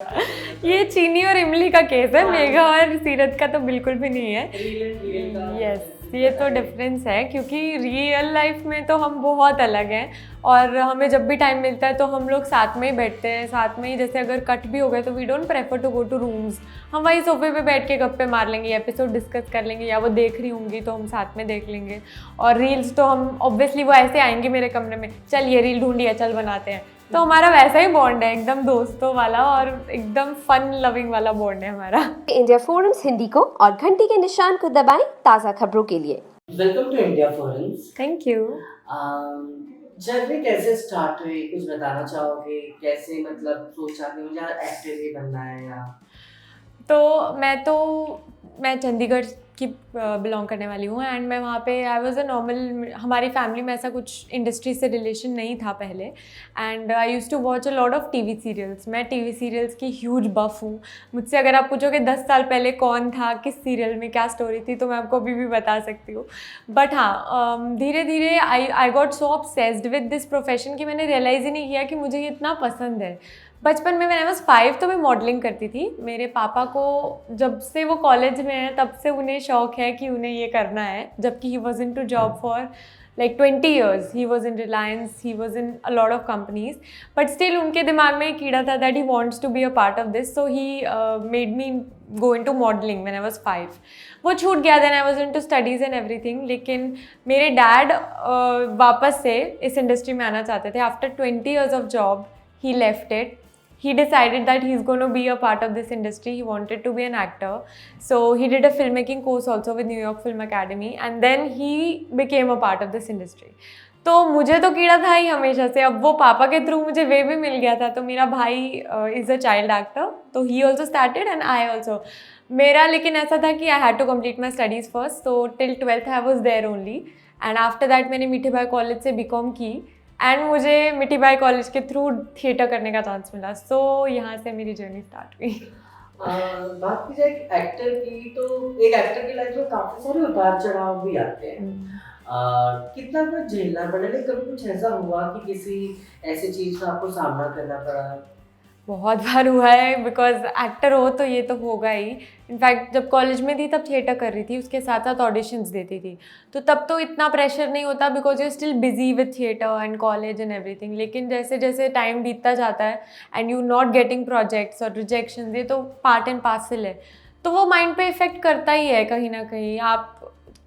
ये चीनी और इमली का केस है, मेघा और सीरत का तो बिल्कुल भी नहीं है। यस, ये तो डिफरेंस है क्योंकि रियल लाइफ में तो हम बहुत अलग हैं और हमें जब भी टाइम मिलता है तो हम लोग साथ में ही बैठते हैं, साथ में ही। जैसे अगर कट भी हो गए तो we don't prefer to go to rooms, हम वही सोफे पे बैठ के गप्पे मार लेंगे, एपिसोड डिस्कस कर लेंगे, या वो देख रही होंगी तो हम साथ में देख लेंगे। और रील्स तो हम ऑब्वियसली वो ऐसे आएंगे मेरे कमरे में, चल ये रील ढूंढिए, चल बनाते हैं। तो हमारा वैसा ही बॉन्ड है, एकदम दोस्तों वाला और एकदम फन लविंग वाला बॉन्ड है हमारा। इंडिया फोरम्स हिंदी को और घंटी के निशान को दबाएं ताज़ा खबरों के लिए। Welcome to India forums. Thank you. Journey कैसे स्टार्ट हुई, कुछ बताना चाहोगे? कैसे मतलब सोचा कि मुझे एक्टर ही बनना है? या तो मैं चंडीगढ़ की बिलोंग करने वाली हूँ एंड मैं वहाँ पे आई वाज अ नॉर्मल, हमारी फैमिली में ऐसा कुछ इंडस्ट्री से रिलेशन नहीं था पहले। And I use to watch a lot of TV serials. मैं टीवी सीरियल्स की ह्यूज बफ हूँ। मुझसे अगर आप पूछोगे 10 साल पहले कौन था, किस सीरियल में क्या स्टोरी थी, तो मैं आपको अभी भी बता सकती हूँ। बट हाँ, धीरे धीरे I got so obsessed with this profession कि मैंने रियलाइज़ ही नहीं किया कि मुझे ये इतना पसंद है। बचपन में मैंने बस 5 तो मैं मॉडलिंग करती थी। मेरे पापा को जब से वो कॉलेज में हैं तब से उन्हें शौक है कि उन्हें ये करना है, जबकि he was into job for like 20 years. He was in Reliance, he was in a lot of companies, but still उनके दिमाग में एक कीड़ा था that he wants to be a part of this, so he made me go into modeling when I was 5. वो छूट गया, then I was into studies and everything. लेकिन मेरे डैड वापस से इस इंडस्ट्री में आना चाहते थे। After 20 years of job, he left it. He decided that he's going to be a part of this industry. He wanted to be an actor. So he did a filmmaking course also with New York Film Academy, and then he became a part of this industry. तो मुझे तो कीड़ा था ही हमेशा से। अब वो पापा के थ्रू मुझे वे भी मिल गया था। तो मेरा भाई इज़ अ चाइल्ड एक्टर, तो he also started and I also. मेरा लेकिन ऐसा था कि I had to complete my studies first, तो till 12th I was there only. And after that मैंने मीठी भाई कॉलेज से बीकॉम की एंड मुझे मिठी बाई कॉलेज के थ्रू थिएटर करने का चांस मिला। सो यहाँ से मेरी जर्नी स्टार्ट हुई। बात की जाए एक्टर की, तो एक एक्टर की लाइफ में काफी सारे उतार चढ़ाव भी आते हैं। कितना कुछ झेलना पड़ा, लेकिन कभी कुछ ऐसा हुआ कि किसी ऐसी चीज का आपको सामना करना पड़ा? बहुत बार हुआ है, बिकॉज एक्टर हो तो ये तो होगा ही। इनफैक्ट जब कॉलेज में थी तब थिएटर कर रही थी, उसके साथ साथ ऑडिशंस देती थी, तो तब तो इतना प्रेशर नहीं होता because you still busy with theatre and college and everything. लेकिन जैसे जैसे टाइम बीतता जाता है and you not getting projects और रिजेक्शन, ये तो पार्ट एंड पार्सल है, तो वो माइंड पे इफेक्ट करता ही है कहीं ना कहीं। आप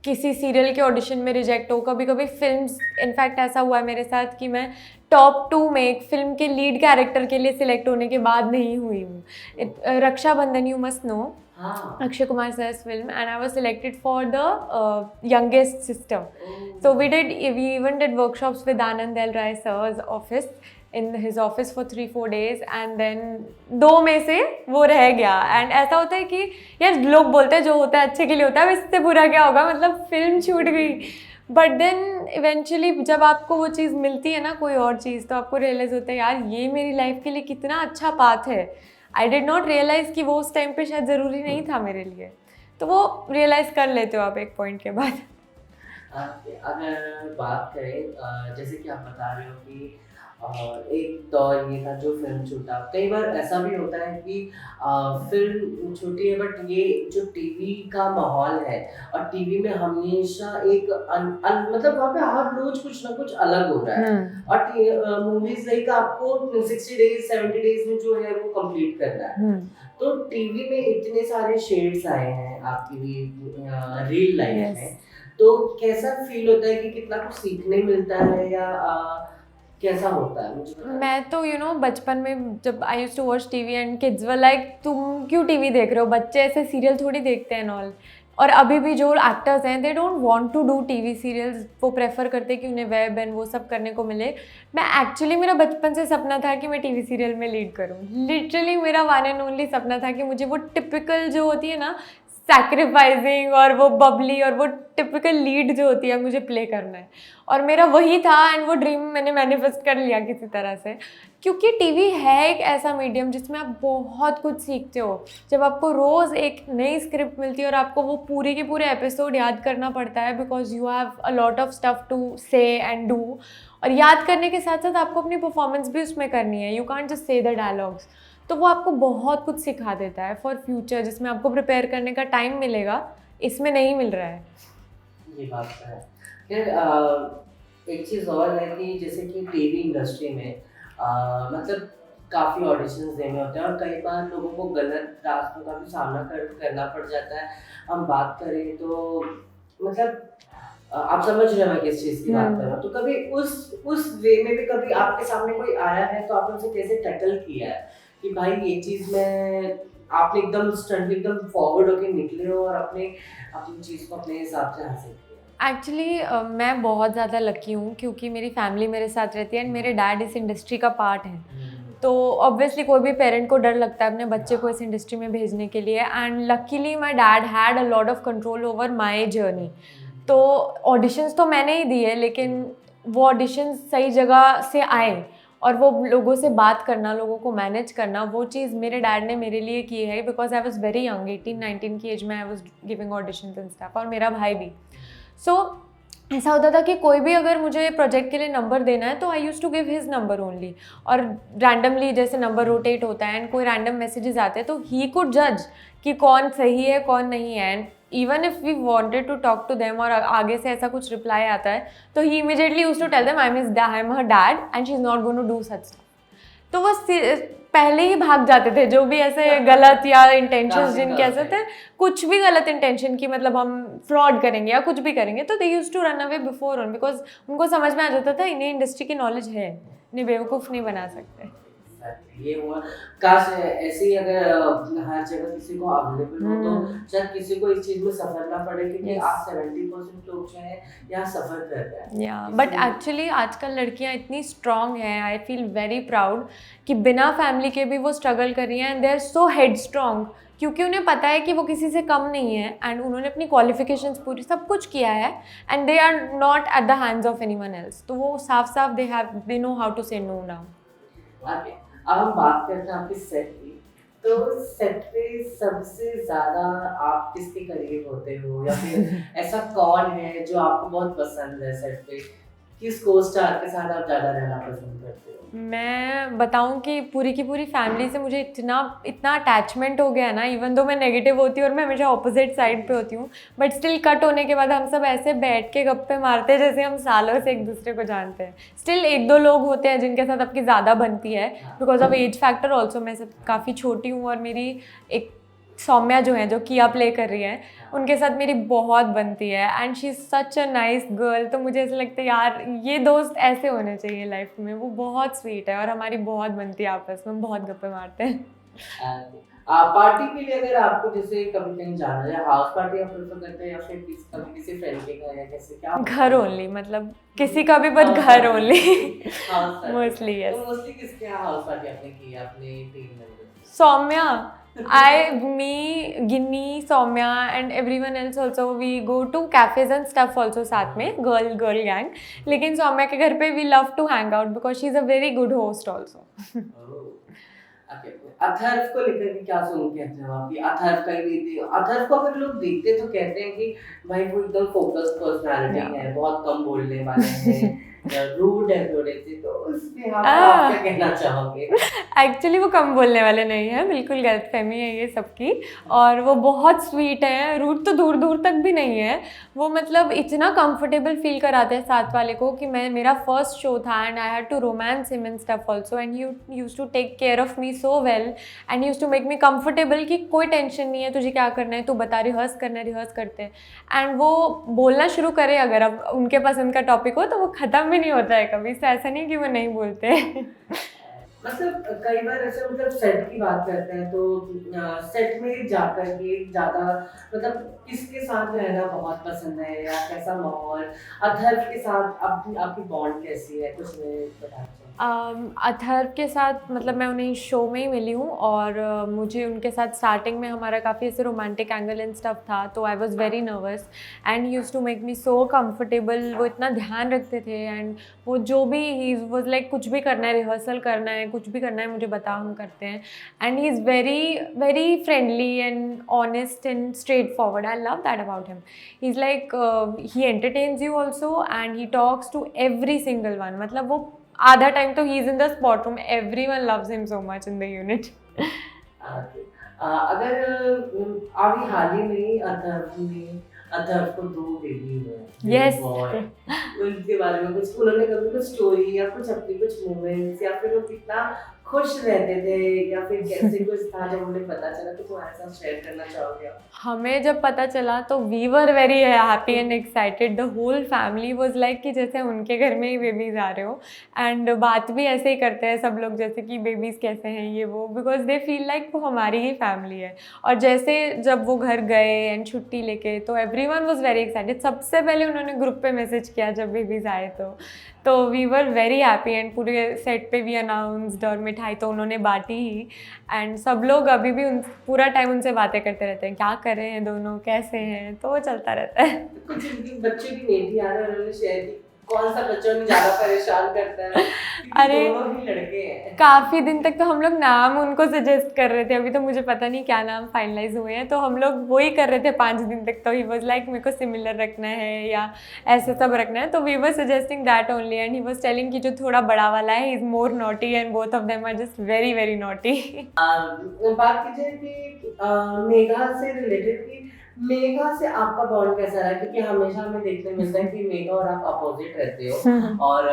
किसी सीरियल के ऑडिशन में रिजेक्ट हो, कभी कभी फिल्म्स, इनफैक्ट ऐसा हुआ है मेरे साथ कि मैं टॉप 2 में एक फिल्म के लीड कैरेक्टर के लिए सिलेक्ट होने के बाद नहीं हुई हूँ। Rakshabandhan, you must know, Akshay Kumar sir's film, and I was selected for the youngest sister. So we even did workshops with Anand L Rai sir's office, in his office for 3-4 days, and then 2 में से वो रह गया। And ऐसा होता है कि यार लोग बोलते हैं जो होता है अच्छे के लिए होता है, इससे बुरा क्या होगा, मतलब फिल्म छूट गई। बट देन इवेंचुअली जब आपको वो चीज़ मिलती है ना, कोई और चीज़, तो आपको रियलाइज़ होता है यार ये मेरी लाइफ के लिए कितना अच्छा पाथ है। आई डिड नॉट रियलाइज़ कि वो उस टाइम पे शायद ज़रूरी नहीं था मेरे लिए, तो वो रियलाइज़ कर लेते हो आप एक पॉइंट के बाद। अगर बात करें, जैसे कि आप बता रहे हो कि एक दौर ये था जो फिल्म छूटा। कई बार ऐसा भी होता है कि फिल्म छूटी है, बट ये जो टीवी का माहौल है, और टीवी में हमेशा एक मतलब वहाँ पे हर रोज कुछ ना कुछ अलग हो रहा है। और मूवीज लाइक आपको 60 डेज 70 डेज में जो है वो कंप्लीट करना है। तो टीवी में इतने सारे शेड्स आए हैं आपकी रियल लाइफ में, तो कैसा फील होता है कि कितना कुछ सीखने मिलता है, या कैसा होता है मुझे बताओ? मैं तो बचपन में जब I used to watch TV and kids were like तुम क्यों टीवी देख रहे हो, बच्चे ऐसे सीरियल थोड़ी देखते हैं ऑल। और अभी भी जो एक्टर्स हैं they don't want to do TV serials, वो प्रेफर करते हैं कि उन्हें वेब एंड वो सब करने को मिले। मैं एक्चुअली, मेरा बचपन से सपना था कि मैं टीवी सीरियल में लीड करूं। लिटरली मेरा वन एंड ओनली सपना था कि मुझे वो टिपिकल जो होती है ना, सैक्रिफाइसिंग और वो बबली और वो टिपिकल लीड जो होती है, मुझे प्ले करना है। और मेरा वही था एंड वो ड्रीम मैंने मैनिफेस्ट कर लिया किसी तरह से, क्योंकि टीवी है एक ऐसा मीडियम जिसमें आप बहुत कुछ सीखते हो। जब आपको रोज़ एक नई स्क्रिप्ट मिलती है और आपको वो पूरे के पूरे एपिसोड याद करना पड़ता है, because you have a lot of stuff to say and do, और याद करने के साथ साथ आपको अपनी परफॉर्मेंस भी उसमें करनी है। You can't just say the dialogues. तो वो आपको बहुत कुछ सिखा देता है फॉर फ्यूचर, जिसमें आपको प्रिपेयर करने का टाइम मिलेगा, इसमें नहीं मिल रहा है। ये बात तो है। फिर एक चीज़ और है कि जैसे कि टीवी इंडस्ट्री में मतलब काफ़ी ऑडिशंस देने होते हैं और कई बार लोगों को गलत रास्तों का भी सामना करना पड़ जाता है। हम बात करें तो मतलब आप समझ रहे हो मैं किस चीज़ की बात कर रहा हूँ। तो कभी उस वे में भी कभी आपके सामने कोई आया है तो आपने उसे कैसे टैकल किया है कि भाई ये चीज़ में आपने एकदम स्टंट एकदम फॉरवर्ड होके निकले हो और अपनी चीज़ को अपने हिसाब से हासिल किया? एक्चुअली मैं बहुत ज़्यादा लकी हूँ क्योंकि मेरी फैमिली मेरे साथ रहती है एंड मेरे डैड इस इंडस्ट्री का पार्ट हैं। तो ऑब्वियसली कोई भी पेरेंट को डर लगता है अपने बच्चे को इस इंडस्ट्री में भेजने के लिए, and luckily my dad had a lot of control over my journey. तो ऑडिशंस तो मैंने ही दिए, लेकिन वो ऑडिशंस सही जगह से आए और वो लोगों से बात करना, लोगों को मैनेज करना, वो चीज़ मेरे डैड ने मेरे लिए की है। Because I was very young, 18-19 की एज में I was giving auditions and stuff, और मेरा भाई भी। सो ऐसा होता था कि कोई भी अगर मुझे प्रोजेक्ट के लिए नंबर देना है तो I use to give his number only, और रैंडमली जैसे नंबर रोटेट होता है एंड कोई रैंडम मैसेजेस आते हैं तो ही कुड जज कि कौन सही है कौन नहीं है। And even if we wanted to talk to them और आगे से ऐसा कुछ रिप्लाई आता है तो ही immediately used to tell them I am her dad and she is not going to do such stuff. तो वो पहले ही भाग जाते थे जो भी ऐसे गलत या इंटेंशंस जिनके ऐसे थे, कुछ भी गलत इंटेंशन की, मतलब हम फ्रॉड करेंगे या कुछ भी करेंगे, तो they used to run away before on, because उनको समझ में आ जाता था इन्हें इंडस्ट्री की नॉलेज है, इन्हें बेवकूफ़ नहीं बना सकते। ये हुआ। काश ऐसे ही अगर हर जगह किसी को अवेलेबल हो तो शायद किसी को इस चीज में सफर ना पड़े, क्योंकि आप 70% लोग जो है यहाँ सफर कर रहे हैं। या बट एक्चुअली आजकल लड़कियाँ इतनी स्ट्रॉन्ग हैं, आई फील वेरी प्राउड कि बिना फैमिली के भी वो स्ट्रगल कर रही हैं and they are so headstrong, क्योंकि उन्हें पता है कि वो किसी से कम नहीं है एंड उन्होंने अपनी क्वालिफिकेशंस पूरी सब कुछ किया है and they are not at the hands of anyone else. तो वो साफ साफ they know how to say no now. अब हम बात करते हैं आपके सेट की। तो सेट पे सबसे ज्यादा आप किसके करीब होते हो, या फिर ऐसा कौन है जो आपको बहुत पसंद है सेट पे? किस को स्टार के साथ आप ज्यादा रहना पसंद करते हो? मैं बताऊं कि पूरी की पूरी फैमिली से मुझे इतना अटैचमेंट हो गया ना, इवन दो मैं नेगेटिव होती हूँ और मैं हमेशा ऑपोजिट साइड पे होती हूँ, बट स्टिल कट होने के बाद हम सब ऐसे बैठ के गप्पे मारते हैं जैसे हम सालों से एक दूसरे को जानते हैं। स्टिल एक दो लोग होते हैं जिनके साथ आपकी ज़्यादा बनती है because of age factor also. मैं सब काफ़ी छोटी हूँ और मेरी एक सौम्या जो है, जो किया प्ले कर रही है, उनके साथ मेरी बहुत बनती है and she is such a nice girl. तो मुझे ऐसा लगता है यार ये दोस्त ऐसे होने चाहिए लाइफ में, वो बहुत स्वीट है और हमारी बहुत बनती है आपस में, बहुत गप्पे मारते हैं। पार्टी के लिए अगर आपको जैसे कभी कहीं जाना है, हाउस पार्टी आप प्रेफर करते हैं या फिर कभी किसी फ्रेंड के घर, या कैसे क्या? घर ओनली, मतलब किसी का भी, बट घर ओनली मोस्टली। यस। तो मोस्टली किसके यहाँ हाउस पार्टी आपने की है अपने team members? Soumya, me, Ginny, Soumya and everyone else also, we go to cafes and stuff also साथ में, girl gang. लेकिन सौम्या के घर पे we love to hang out because she is a very good host also. Atharva को लेकर के क्या कहते हो आप? अथर्व का ही अथर्व को अगर लोग देखते तो कहते हैं कि भाई वो एकदम फोकस्ड पर्सनालिटी है, बहुत कम बोलने वाले हैं, रूड है थोड़े से, तो उसपे आप क्या कहना चाहोगे? एक्चुअली वो कम बोलने वाले नहीं है, बिल्कुल गलतफहमी है ये सबकी, और वो बहुत स्वीट है। रूड तो दूर दूर तक भी नहीं है वो, मतलब इतना कंफर्टेबल फील कराते हैं साथ वाले को कि मेरा फर्स्ट शो था and I had to romance him and stuff also, and he used to take care of me so well and used to make me comfortable कि कोई टेंशन नहीं है, तुझे क्या करना है, तू बता, रिहर्स करना है, रिहर्स करते हैं। एंड वो बोलना शुरू करे अगर अब उनके पसंद का टॉपिक हो तो वो ख़त्म भी नहीं होता है कभी से, ऐसा नहीं कि वो नहीं बोलते। मतलब कई बार ऐसे मतलब सेट की बात करते हैं तो सेट में जाकर के ज़्यादा मतलब किसके साथ रहना बहुत पसंद है, या कैसा माहौल? अथर्व के साथ आपकी बॉन्ड कैसी है, कुछ में बताना चाहिए? अथर्व के साथ मतलब मैं उन्हें शो में ही मिली हूँ और मुझे उनके साथ स्टार्टिंग में हमारा काफ़ी ऐसे रोमांटिक एंगल एंड स्टफ था, तो I was very nervous and he used to make me so comfortable. वो इतना ध्यान रखते थे एंड वो जो भी ही वॉज लाइक कुछ भी करना है, रिहर्सल करना है, कुछ भी करना है, मुझे बताओ, हम करते हैं। And he is very very friendly and honest and straightforward, I love that about him. He is like he entertains you also and he talks to every single one, मतलब वो आधा टाइम तो he is in the spot room, everyone loves him so much in the unit. Okay. अगर अभी हाल ही में अथर्व को 2 baby हुए हैं, Yes. बॉय। उनके बारे में कुछ उन्होंने कभी कुछ स्टोरी या कुछ अपनी कुछ मोमेंट्स या फिर वो कितना खुश रहते थे या फिर कैसे कुछ था जब उन्हें पता चला, तो तुम्हारे साथ शेयर करना चाहोगे आप? हमें जब पता चला तो we were very happy and excited, the whole family was like कि जैसे उनके घर में ही बेबीज़ आ रहे हो। एंड बात भी ऐसे ही करते हैं सब लोग, जैसे कि बेबीज़ कैसे हैं ये वो, बिकॉज दे फील लाइक वो हमारी ही फैमिली है। और जैसे जब वो घर गए एंड छुट्टी लेके, तो एवरीवन वाज वेरी एक्साइटेड। सबसे पहले उन्होंने ग्रुप पे मैसेज किया जब बेबीज़ आए तो we were very happy and पूरे सेट पे भी अनाउंस्ड, और मिठाई तो उन्होंने बांटी ही। एंड सब लोग अभी भी पूरा टाइम उनसे बातें करते रहते हैं, क्या कर रहे हैं दोनों, कैसे हैं, तो वो चलता रहता है। कुछ उनके बच्चे की बेटी आ रहे हैं, उन्होंने शेयर की कौन सा बच्चा उन्हें ज्यादा परेशान करता है, क्योंकि अरे दोनों ही लड़के हैं। काफ़ी दिन तक तो हम लोग नाम उनको सजेस्ट कर रहे थे, अभी तो मुझे पता नहीं क्या नाम फाइनलाइज हुए हैं, तो हम लोग वही कर रहे थे 5 दिन तक। तो ही वाज लाइक मेरे को सिमिलर रखना है या ऐसे सब रखना है, तो we were suggesting that only. And he was telling कि जो थोड़ा बड़ा वाला है, he is more naughty and both of them are just very very naughty. बात कीजिए कि मेघा से रिलेटेड कि मेघा से आपका बॉन्ड कैसा रहा, क्योंकि हमेशा हमें देखने मिलता है कि मेघा और आप अपोजिट रहते हो और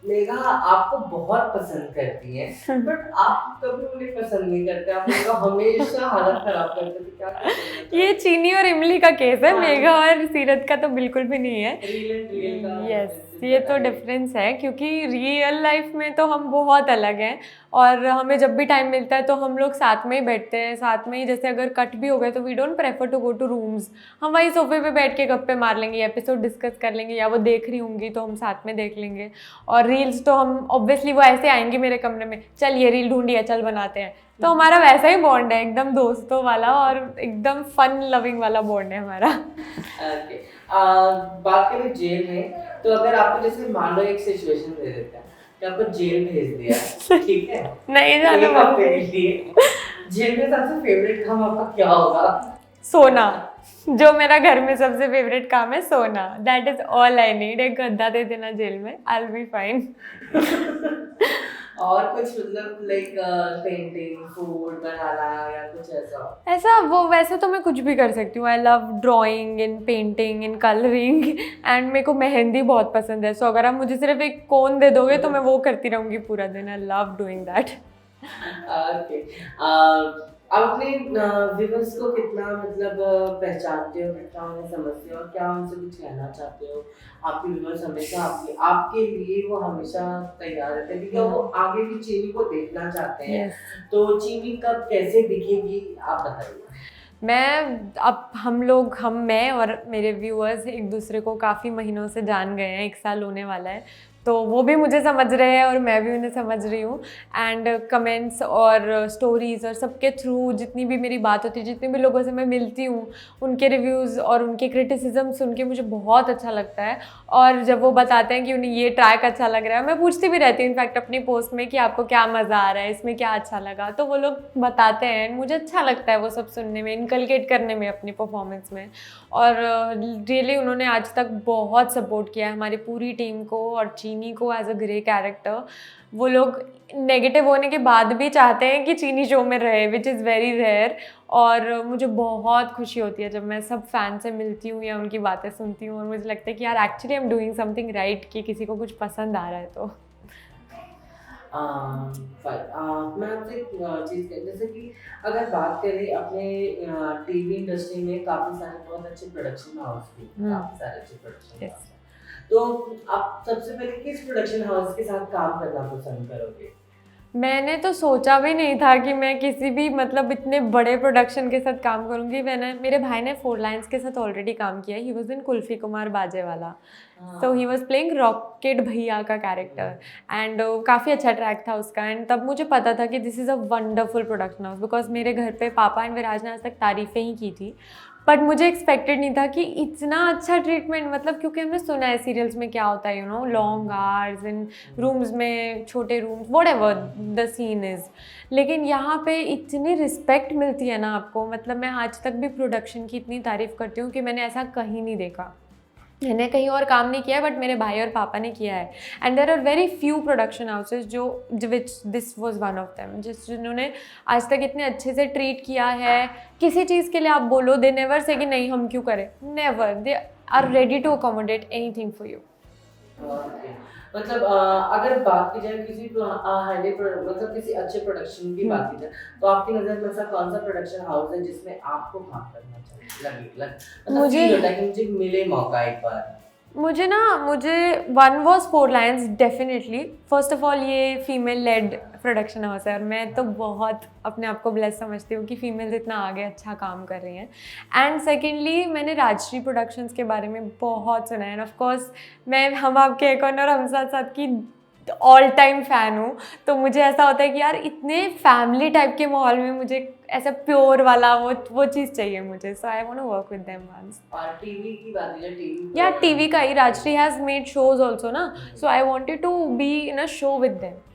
मेघा आपको बहुत पसंद करती है, बट आप कभी उन्हें पसंद नहीं करते, आप उनका हमेशा हालत खराब करते थे, क्या करते ये चीनी और इमली का केस है, हाँ। मेघा और सीरत का तो बिल्कुल भी नहीं है। रियल का यस, ये तो डिफरेंस है, क्योंकि रियल लाइफ में तो हम बहुत अलग हैं। और हमें जब भी टाइम मिलता है तो हम लोग साथ में ही बैठते हैं, साथ में ही, जैसे अगर कट भी हो गए तो we don't prefer to go to rooms, हम वहीं सोफे पे बैठ के गप्पे मार लेंगे, एपिसोड डिस्कस कर लेंगे, या वो देख रही होंगी तो हम साथ में देख लेंगे। और रील्स तो हम ऑब्वियसली, वो ऐसे आएंगे मेरे कमरे में, चल ये रील ढूंढी है, चल बनाते हैं। तो हमारा वैसा ही बॉन्ड है, एकदम दोस्तों वाला और एकदम फन लविंग वाला बॉन्ड है हमारा। ओके। बात करें जेल में, तो अगर आपको जैसे मान लो एक सिचुएशन दे देता है कि आपको जेल भेज दिया, ठीक है, नहीं जाना एक हफ्ते के लिए, जेल में सबसे फेवरेट काम आपका क्या होगा? सोना। जो मेरा घर में सबसे फेवरेट काम है, सोना। That is all I need. एक गद्दा दे देना जेल में, आई विल बी फाइन। और कुछ मतलब लाइक पेंटिंग, फूड बनाना या कुछ ऐसा? ऐसा वो वैसे तो मैं कुछ भी कर सकती हूँ। I love drawing in painting in colouring and मेरे को मेहंदी बहुत पसंद है। सो अगर आप मुझे सिर्फ एक कोन दे दोगे तो मैं वो करती रहूँगी पूरा दिन। I love doing that. Okay. आप अपने व्यूअर्स को कितना मतलब पहचानते हो, कितना उन्हें समझते हो और क्या उनसे कुछ कहना चाहते हो? आपके व्यूअर्स हमेशा आपके लिए वो हमेशा तैयार रहते हैं, क्योंकि वो आगे भी चीनी को देखना चाहते हैं। तो चीनी कब कैसे दिखेगी आप बताइए। मैं और मेरे व्यूअर्स एक दूसरे को काफ़ी महीनों से जान गए हैं, 1 साल होने वाला है, तो वो भी मुझे समझ रहे हैं और मैं भी उन्हें समझ रही हूँ। एंड कमेंट्स और स्टोरीज़ और सबके थ्रू जितनी भी मेरी बात होती है, जितने भी लोगों से मैं मिलती हूँ, उनके रिव्यूज़ और उनके क्रिटिसिज्म सुन के मुझे बहुत अच्छा लगता है। और जब वो बताते हैं कि उन्हें ये ट्रैक अच्छा लग रहा है, मैं पूछती भी रहती हूँ इनफैक्ट अपनी पोस्ट में कि आपको क्या मज़ा आ रहा है, इसमें क्या अच्छा लगा, तो वो लोग बताते हैं। मुझे अच्छा लगता है वो सब सुनने में, इनकलकेट करने में अपनी परफॉर्मेंस में। और रियली उन्होंने आज तक बहुत सपोर्ट किया है हमारी पूरी टीम को और चीनी को एज अ ग्रे कैरेक्टर। वो लोग नेगेटिव होने के बाद भी चाहते हैं कि चीनी शो में रहे, विच इज़ वेरी रेयर। और मुझे बहुत खुशी होती है जब मैं सब फैन से मिलती हूँ या उनकी बातें सुनती हूँ और मुझे लगता है कि यार actually I am doing something right, कि किसी को कुछ पसंद आ रहा है। तो मैं आपसे एक चीज़ जैसे कि अगर बात करें अपने टीवी इंडस्ट्री में काफ़ी सारे बहुत अच्छे प्रोडक्शन हाउस भी, काफ़ी सारे अच्छे प्रोडक्शन हाउस हैं, तो आप सबसे पहले किस प्रोडक्शन हाउस के साथ काम करना पसंद करोगे? मैंने तो सोचा भी नहीं था कि मैं किसी भी मतलब इतने बड़े प्रोडक्शन के साथ काम करूँगी। मेरे भाई ने 4 लाइन्स के साथ ऑलरेडी काम किया। ही was in kulfi Kumar Bajewala, so he was playing rocket भैया का कैरेक्टर एंड काफ़ी अच्छा ट्रैक था उसका। एंड तब मुझे पता था कि this is a wonderful production house, because मेरे घर पे पापा एंड विराज ने आज तक तारीफ़ें ही की थी। बट मुझे एक्सपेक्टेड नहीं था कि इतना अच्छा ट्रीटमेंट, मतलब क्योंकि हमने सुना है सीरियल्स में क्या होता है, you know, long hours in rooms में, छोटे rooms, whatever the scene is, लेकिन यहाँ पे इतनी रिस्पेक्ट मिलती है ना आपको। मतलब मैं आज तक भी प्रोडक्शन की इतनी तारीफ़ करती हूँ कि मैंने ऐसा कहीं नहीं देखा। मैंने कहीं और काम नहीं किया है बट मेरे भाई और पापा ने किया है and there are very few production houses जो which this was one of them जिन्होंने आज तक इतने अच्छे से ट्रीट किया है। किसी चीज़ के लिए आप बोलो दे नेवर से कि नहीं हम क्यों करें, never, they are ready to accommodate anything for you. Okay. मतलब अगर बात की जाए किसी हाईली मतलब किसी अच्छे प्रोडक्शन की बात की जाए तो आपकी नज़र में ऐसा कौन सा प्रोडक्शन हाउस है जिसमें आपको काम करना चाहिए मतलब मुझे- फील होता है कि मुझे मिले मौका एक बार? मुझे one was 4 Lions definitely. First of all ये फीमेल लेड प्रोडक्शन हाउस है और मैं तो बहुत अपने आप को ब्लेस समझती हूँ कि फीमेल्स इतना आगे अच्छा काम कर रही हैं। एंड सेकेंडली मैंने राजश्री प्रोडक्शंस के बारे में बहुत सुना है एंड ऑफ कोर्स मैं हम आपके एक और हम साथ साथ की ऑल टाइम फ़ैन हूँ। तो मुझे ऐसा होता है कि यार इतने फैमिली टाइप के माहौल में मुझे ऐसा प्योर वाला वो चीज़ चाहिए मुझे। So I want to work with them once. और टीवी की बात की जाए टीवी या टीवी का ही Rajshri has made shows also ना, so I wanted to be in a show with them.